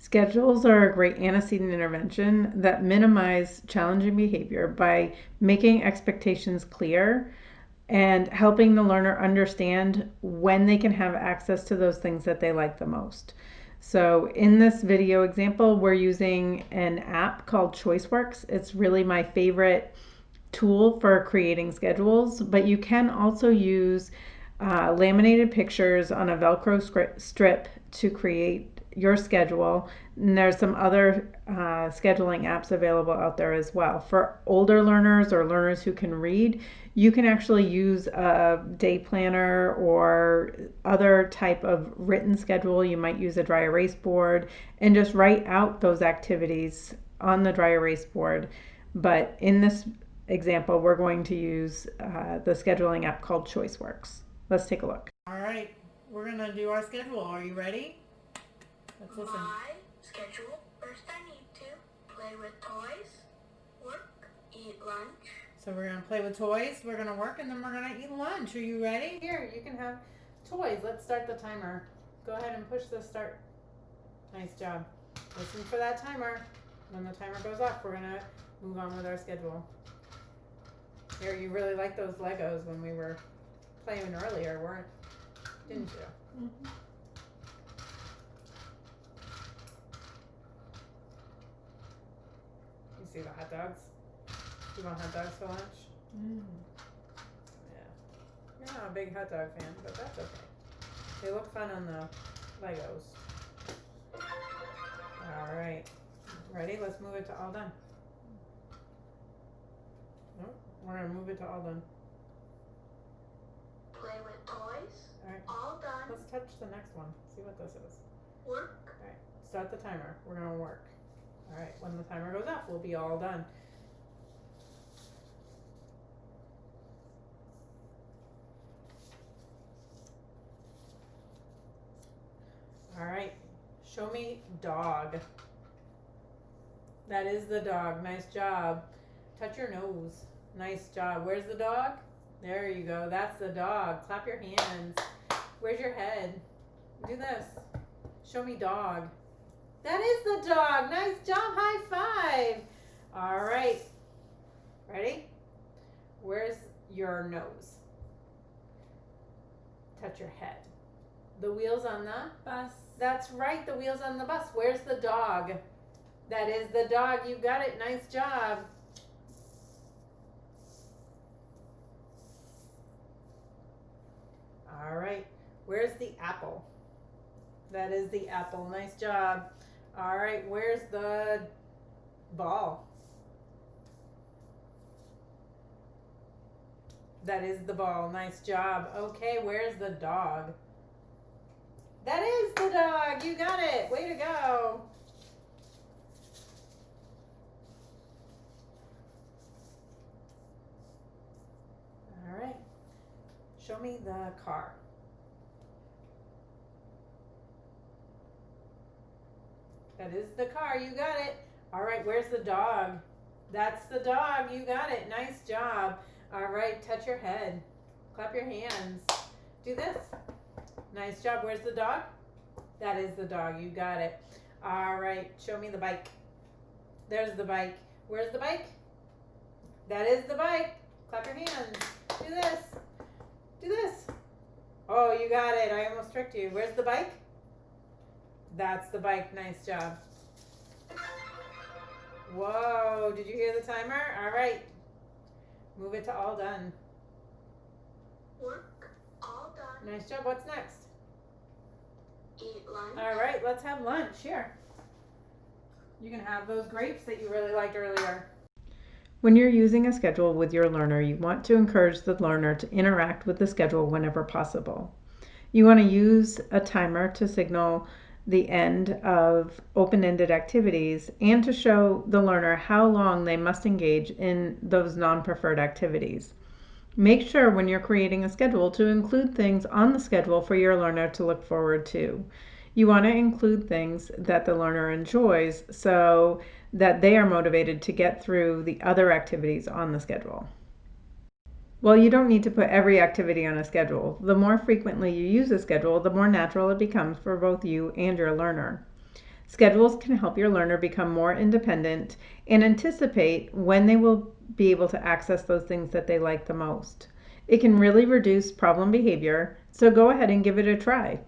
Schedules are a great antecedent intervention that minimize challenging behavior by making expectations clear and helping the learner understand when they can have access to those things that they like the most. So in this video example, we're using an app called Choiceworks. It's really my favorite tool for creating schedules, but you can also use laminated pictures on a Velcro strip to create your schedule. And there's some other scheduling apps available out there as well. For older learners or learners who can read, you can actually use a day planner or other type of written schedule. You might use a dry erase board and just write out those activities on the dry erase board. But in this example, we're going to use the scheduling app called Choiceworks. Let's take a look. All right, we're gonna do our schedule. Are you ready? Let's listen. My schedule. First I need to play with toys, work, eat lunch. So we're gonna play with toys, we're gonna work, and then we're gonna eat lunch. Are you ready? Here, you can have toys. Let's start the timer. Go ahead and push the start. Nice job. Listen for that timer. When the timer goes off, we're gonna move on with our schedule. Here, you really liked those Legos when we were playing earlier, didn't you? Mm-hmm. You see the hot dogs? You want hot dogs for lunch? Mm. Yeah. You're not a big hot dog fan, but that's okay. They look fun on the Legos. Alright. Ready? Let's move it to all done. Nope. We're going to move it to all done. Play with toys. Alright. All done. Let's touch the next one. See what this is. Work. Alright. Start the timer. We're going to work. Alright. When the timer goes off, we'll be all done. Alright. Show me dog. That is the dog. Nice job. Touch your nose. Nice job. Where's the dog? There you go. That's the dog. Clap your hands. Where's your head? Do this. Show me dog. That is the dog. Nice job. High five. All right. Ready? Where's your nose? Touch your head. The wheels on the Bus. That's right. The wheels on the bus. Where's the dog? That is the dog. You got it. Nice job. All right. Where's the apple? That is the apple. Nice job. All right. Where's the ball? That is the ball. Nice job. Okay. Where's the dog? That is the dog. You got it. Way to go. All right. Show me the car. That is the car. You got it. All right. Where's the dog? That's the dog. You got it. Nice job. All right. Touch your head. Clap your hands. Do this. Nice job. Where's the dog? That is the dog. You got it. All right. Show me the bike. There's the bike. Where's the bike? That is the bike. Clap your hands. Do this. Do this. Oh, you got it. I almost tricked you. Where's the bike? That's the bike. Nice job. Whoa. Did you hear the timer? All right. Move it to all done. Work. All done. Nice job. What's next? Eat lunch. All right. Let's have lunch. Here. You can have those grapes that you really liked earlier. When you're using a schedule with your learner, you want to encourage the learner to interact with the schedule whenever possible. You want to use a timer to signal the end of open-ended activities and to show the learner how long they must engage in those non-preferred activities. Make sure when you're creating a schedule to include things on the schedule for your learner to look forward to. You want to include things that the learner enjoys so that they are motivated to get through the other activities on the schedule. While you don't need to put every activity on a schedule, the more frequently you use a schedule, the more natural it becomes for both you and your learner. Schedules can help your learner become more independent and anticipate when they will be able to access those things that they like the most. It can really reduce problem behavior, so go ahead and give it a try.